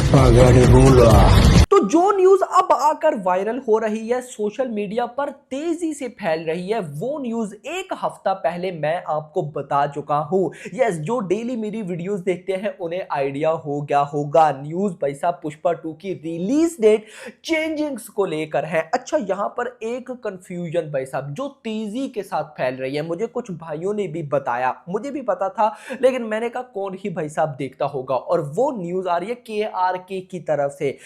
Pagaribulo. तो जो news अब आकर वायरल हो रही है, सोशल मीडिया पर तेजी से फैल रही है, वो न्यूज एक हफ्ता पहले मैं आपको बता चुका हूं। यस, जो डेली मेरी वीडियोस देखते हैं उन्हें आइडिया हो गया होगा। न्यूज भाई साहब पुष्पा 2 की रिलीज डेट चेंजिंग्स को लेकर है। अच्छा, यहां पर एक कंफ्यूजन भाई साहब जो तेजी के साथ फैल रही है, मुझे कुछ भाइयों ने भी बताया, मुझे भी पता था, लेकिन मैंने कहा कौन ही भाई साहब देखता होगा। और वो न्यूज आ रही है KRK की तरफ से।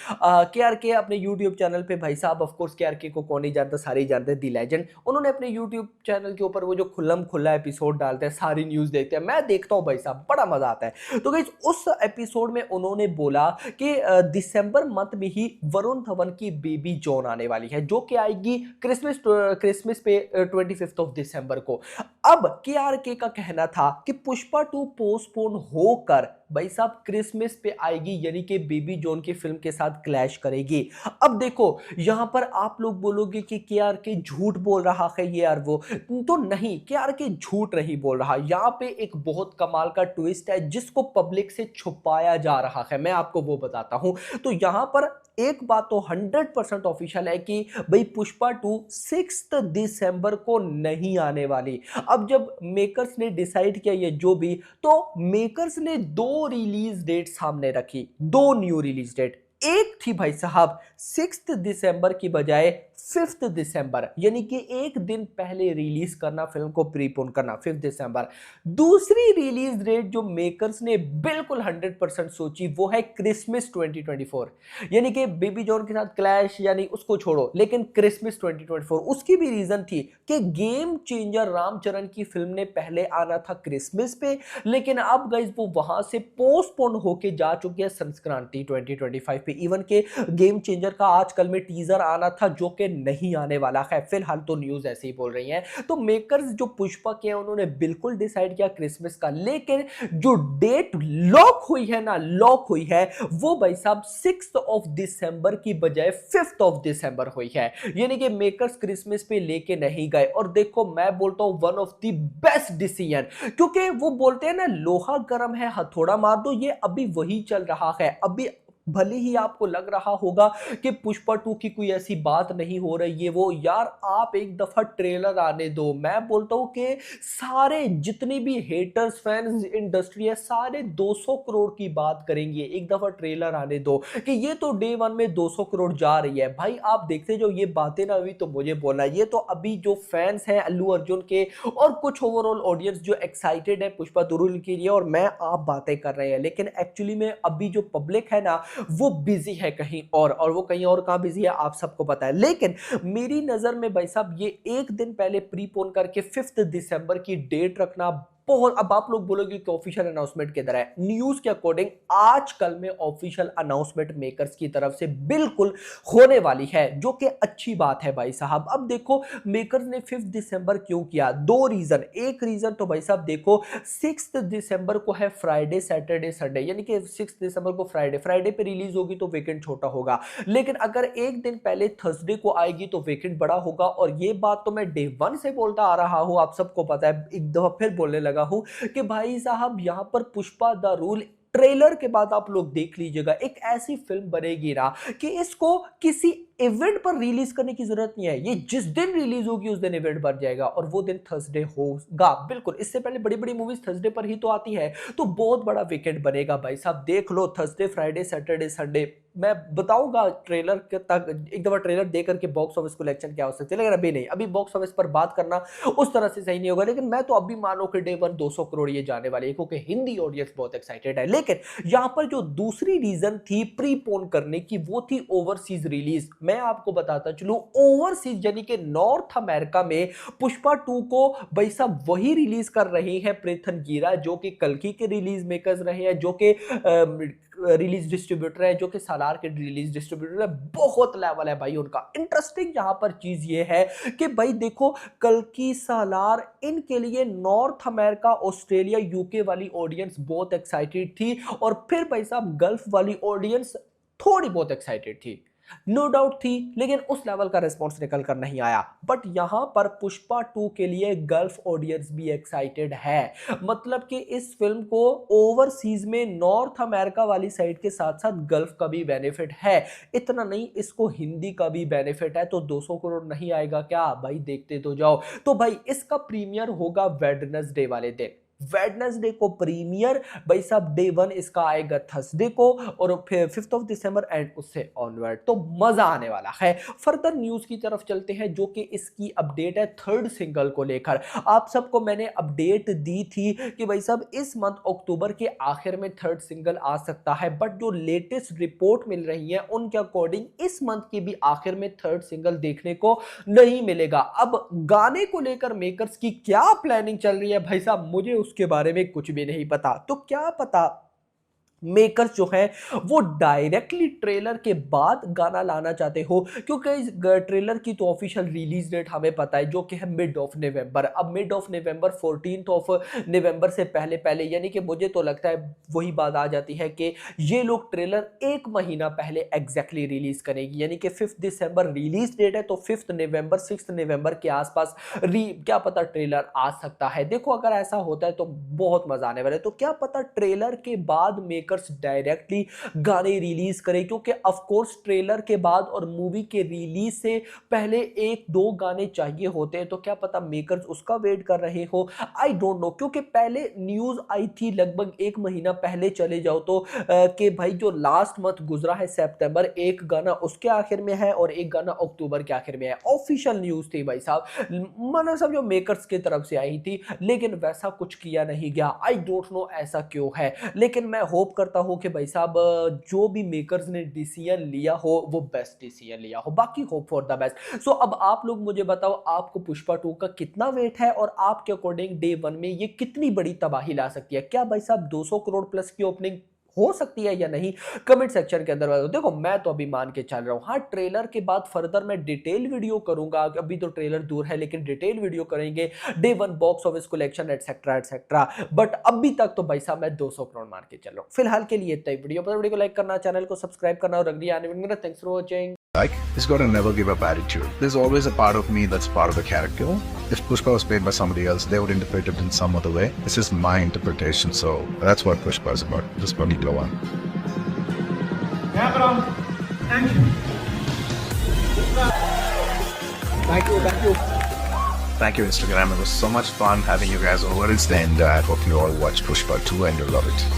KRK अपने YouTube चैनल पे, भाई साहब ऑफ कोर्स KRK को कौन नहीं जानता, सारे ही जानते हैं, दी लेजेंड। उन्होंने अपने YouTube चैनल के ऊपर वो जो खुल्लम खुल्ला एपिसोड डालते हैं, सारी न्यूज़ देखते हैं, मैं देखता हूँ भाई साहब, बड़ा मजा आता है। तो गाइस उस एपिसोड में उन्होंने बोला कि दिसंबर मंथ में ही वरुण धवन की बेबी जॉन आने वाली है, जो कि आएगी क्रिसमस पे 25 दिसंबर को। अब KRK का कहना था कि पुष्पा 2 पोस्टपोन होकर भाई साहब क्रिसमस पे आएगी, यानी कि बेबी जॉन की फिल्म के साथ क्लैश करेगी। अब देखो, यहां पर आप लोग बोलोगे कि KRK झूठ बोल रहा है ये और वो, तो नहीं, KRK झूठ नहीं बोल रहा। यहां पे एक बहुत कमाल का ट्विस्ट है जिसको पब्लिक से छुपाया जा रहा है, मैं आपको वो बताता हूं। तो यहां पर एक बात तो 100% ऑफिशियल है कि भाई पुष्पा 2 6 दिसंबर को नहीं आने वाली। अब जब मेकर्स ने डिसाइड किया ये जो भी, तो मेकर्स ने दो रिलीज डेट सामने रखी, दो न्यू रिलीज डेट। एक थी भाई साहब 6 दिसंबर की बजाय 5 दिसंबर, यानी कि एक दिन पहले रिलीज करना, फिल्म को प्रीपोन करना 5 दिसंबर। दूसरी रिलीज डेट जो मेकर्स ने बिल्कुल 100% सोची, वो है क्रिसमस 2024, यानी कि बेबी जॉन के साथ क्लैश, यानी उसको छोड़ो, लेकिन क्रिसमस 2024। उसकी भी रीजन थी कि गेम चेंजर रामचरण की फिल्म ने पहले आना था क्रिसमस पे, लेकिन अब गाइस वो वहां से पोस्टपोन होके जा चुकी है संक्रांति 2025 पे। इवन के गेम चेंजर का आजकल में टीजर आना था, जो कि नहीं आने वाला है फिलहाल, तो न्यूज ऐसे ही बोल रही है। तो मेकर्स जो पुष्पा के हैं उन्होंने बिल्कुल डिसाइड किया क्रिसमस का, लेकिन जो डेट लॉक हुई है ना, लॉक हुई है, वो भाई साहब 6 दिसंबर की बजाय 5 दिसंबर हुई है, यानी कि मेकर्स क्रिसमस पे लेके नहीं गए। और देखो, मैं बोलता हूं one of the best decision, क्योंकि वो बोलते हैं ना, लोहा गर्म है हथौड़ा मार दो, ये अभी वही चल रहा है। अभी भले ही आपको लग रहा होगा कि पुष्पा 2 की कोई ऐसी बात नहीं हो रही है, वो यार आप एक दफा ट्रेलर आने दो। मैं बोलता हूं कि सारे जितने भी हेटर्स फैंस इंडस्ट्री है, सारे 200 करोड़ की बात करेंगे, एक दफा ट्रेलर आने दो कि ये तो डे वन में 200 करोड़ जा रही है। भाई आप देखते जो ये बातें ना, अभी तो मुझे बोलना, ये तो अभी जो फैंस हैं अल्लू अर्जुन के और कुछ ओवरऑल ऑडियंस जो एक्साइटेड है पुष्पा 2 के लिए, और मैं आप बातें कर रहे हैं, लेकिन एक्चुअली में अभी जो पब्लिक है ना, वो बिजी है कहीं और वो कहीं और कहां बिजी है आप सबको पता है। लेकिन मेरी नजर में भाई साहब ये एक दिन पहले प्रीपोन करके 5 दिसंबर की डेट रखना बहुत, अब आप लोग बोलोगे कि ऑफिशियल अनाउंसमेंट किधर है, न्यूज के अकॉर्डिंग आजकल में ऑफिशियल अनाउंसमेंट मेकर्स की तरफ से बिल्कुल होने वाली है, जो कि अच्छी बात है भाई साहब। अब देखो मेकर्स ने 5 दिसंबर क्यों किया, दो रीजन। एक रीजन तो भाई साहब देखो, 6 दिसंबर को है फ्राइडे सैटरडे संडे, यानी कि 6 दिसंबर को फ्राइडे पे रिलीज होगी तो वीकेंड छोटा होगा, लेकिन अगर एक दिन पहले थर्सडे को आएगी तो वीकेंड बड़ा होगा। और ये बात तो मैं डे वन से बोलता आ रहा हूं, आप सबको पता है, एक दफा फिर बोलने लगा हूं कि भाई साहब यहां पर पुष्पा द रूल ट्रेलर के बाद आप लोग देख लीजिएगा, एक ऐसी फिल्म बनेगी ना कि इसको किसी इवेंट पर रिलीज करने की जरूरत नहीं है, ये जिस दिन रिलीज होगी उस दिन इवेंट बन जाएगा, और वो दिन थर्सडे होगा। बिल्कुल, इससे पहले बड़ी बड़ी मूवीज थर्सडे पर ही तो आती है, तो बहुत बड़ा वीकेंड बनेगा भाई साहब। देख लो थर्सडे फ्राइडे सैटरडे संडे, मैं बताऊंगा ट्रेलर के तक, एक दफा ट्रेलर देख करके बॉक्स ऑफिस कलेक्शन क्या हो सकती है, लेकिन अभी नहीं, अभी बॉक्स ऑफिस पर बात करना उस तरह से सही नहीं होगा। लेकिन मैं तो अभी मानो कि डे वन 200 करोड़ ये जाने वाली है, क्योंकि हिंदी ऑडियंस बहुत एक्साइटेड है। लेकिन यहां पर जो दूसरी रीजन थी प्रीपोन करने की, वो थी ओवरसीज रिलीज। मैं आपको बताता चलूं, ओवरसीज यानी कि नॉर्थ अमेरिका में पुष्पा 2 को भाई साहब वही रिलीज कर रहे हैं प्रेथन गीरा, जो कि कल्कि के रिलीज मेकर्स रहे हैं, जो कि रिलीज डिस्ट्रीब्यूटर है, जो कि सालार के रिलीज डिस्ट्रीब्यूटर है। बहुत लेवल है भाई उनका। इंटरेस्टिंग यहां पर चीज ये है कि भाई देखो, कल्कि सालार इनके लिए नॉर्थ अमेरिका ऑस्ट्रेलिया यूके वाली ऑडियंस बहुत एक्साइटेड थी, और फिर भाई साहब गल्फ वाली ऑडियंस थोड़ी बहुत एक्साइटेड थी। नो डाउट थी, लेकिन उस लेवल का रिस्पॉन्स निकल कर नहीं आया। बट यहां पर पुष्पा 2 के लिए गल्फ ऑडियंस भी एक्साइटेड है। मतलब कि इस फिल्म को ओवरसीज में नॉर्थ अमेरिका वाली साइड के साथ साथ गल्फ का भी बेनिफिट है। इतना नहीं, इसको हिंदी का भी बेनिफिट है। तो 200 करोड़ नहीं आएगा क्या भाई? देखते तो जाओ। तो भाई इसका प्रीमियर होगा वेडनेसडे वाले दिन। वेडनेसडे को प्रीमियर, भाई साहब डे 1 इसका आएगा थर्सडे को, और फिर 5 ऑफ दिसंबर एंड उससे ऑनवर्ड। तो मजा आने वाला है। फर्दर न्यूज की तरफ चलते हैं, जो कि इसकी अपडेट है थर्ड सिंगल को लेकर। आप सबको मैंने अपडेट दी थी कि भाई साहब इस मंथ अक्टूबर के आखिर में थर्ड सिंगल आ सकता है, बट जो लेटेस्ट रिपोर्ट मिल रही है उनके अकॉर्डिंग इस मंथ के भी आखिर में थर्ड सिंगल देखने को नहीं मिलेगा। अब गाने को लेकर मेकर्स की क्या प्लानिंग चल रही है भाई साहब, मुझे उसके बारे में कुछ भी नहीं पता। तो क्या पता मेकर्स जो है वो डायरेक्टली ट्रेलर के बाद गाना लाना चाहते हो, क्योंकि इस ट्रेलर की तो ऑफिशियल रिलीज डेट हमें पता है, जो कि है मिड ऑफ नवंबर। अब mid of November 14 of November से पहले पहले, यानी कि मुझे तो लगता है वही बात आ जाती है कि ये लोग ट्रेलर एक महीना पहले एग्जैक्टली रिलीज करेगी। यानी कि 5 दिसंबर रिलीज डेट है, तो 5 नवंबर 6 नवंबर के आसपास क्या पता ट्रेलर आ सकता है। देखो अगर ऐसा होता है तो बहुत मजा आने वाला है। तो क्या पता ट्रेलर के बाद मेकर्स डायरेक्टली गाने रिलीज करें, क्योंकि ऑफ कोर्स ट्रेलर के बाद और मूवी के रिलीज से पहले एक दो गाने चाहिए होते हैं। तो क्या पता मेकर्स उसका वेट कर रहे हो, आई डोंट नो। क्योंकि पहले न्यूज आई थी लगभग एक महीना पहले चले जाओ तो कि भाई जो लास्ट मंथ गुजरा है सितंबर, एक गाना उसके आखिर में है और एक गाना अक्टूबर के आखिर में है। ऑफिशियल न्यूज थी भाई साहब, माना सब जो मेकर्स की तरफ से आई थी, लेकिन वैसा कुछ किया नहीं गया। आई डोंट नो ऐसा क्यों है, लेकिन मैं होप करता हूं कि भाई साहब जो भी मेकर्स ने डिसीजन लिया हो वो बेस्ट डिसीजन लिया हो। बाकी होप फॉर द बेस्ट। सो अब आप लोग मुझे बताओ, आपको पुष्पा 2 का कितना वेट है और आपके अकॉर्डिंग डे 1 में ये कितनी बड़ी तबाही ला सकती है? क्या भाई साहब 200 करोड़ प्लस की ओपनिंग हो सकती है या नहीं? कमेंट सेक्शन के अंदर बताओ। देखो मैं तो अभी मान के चल रहा हूं, हाँ ट्रेलर के बाद फर्दर मैं डिटेल वीडियो करूंगा। अभी तो ट्रेलर दूर है, लेकिन डिटेल वीडियो करेंगे day 1 box office collection etcetera etcetera. But अभी तक तो भाई साहब मैं 200 करोड़ मान के चल रहा हूं। फिलहाल के लिए इतना ही। वीडियो को लाइक करना, चैनल को सब्सक्राइब करना और अगली आने वाली। Thanks for watching. Like, he's got a never give up attitude. There's always a part of me that's part of the character. If Pushpa was played by somebody else, they would interpret it in some other way. This is my interpretation, so that's what Pushpa is about. This particular one. Yeah, bro. Thank you. Thank you, thank you. Thank you, Instagram. It was so much fun having you guys over. And I hope you all watch Pushpa 2 and you'll love it.